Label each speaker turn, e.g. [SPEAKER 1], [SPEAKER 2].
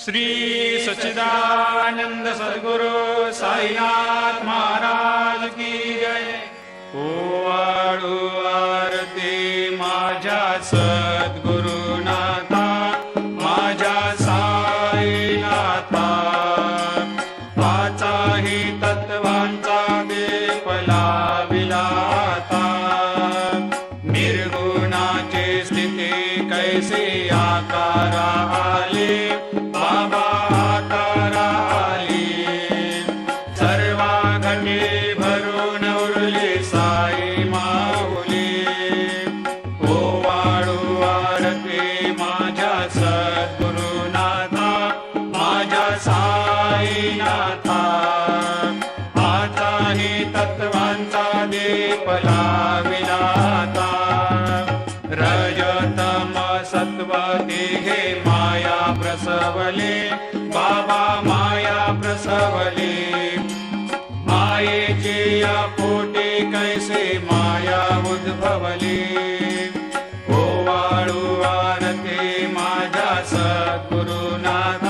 [SPEAKER 1] श्री सच्चिदानंद सद्गुरु साईनाथ महाराज की जय। ओवाळू आरती माझ्या सद्गुरुनाथा, माझ्या साईनाथा, पाचाही तत्वांचा दीप लाविला आता। निर्गुणाची स्थिती कैसे आकारा आले, बाबा आकारा आली। सर्वा घटे भरून उरली साई माऊली। ओवाळू आरती माझ्या सद्गुरुनाथा, माझ्या साईनाथा, आताही तत्वांचा दीप लाविला आता। रजतम सत्व तिघे माया प्रसवले, बाबा माया प्रसवले। मायेची या पोटी कैसे माया उद्भवली। ओवाळू आरती माझ्या सद्गुरुनाथ,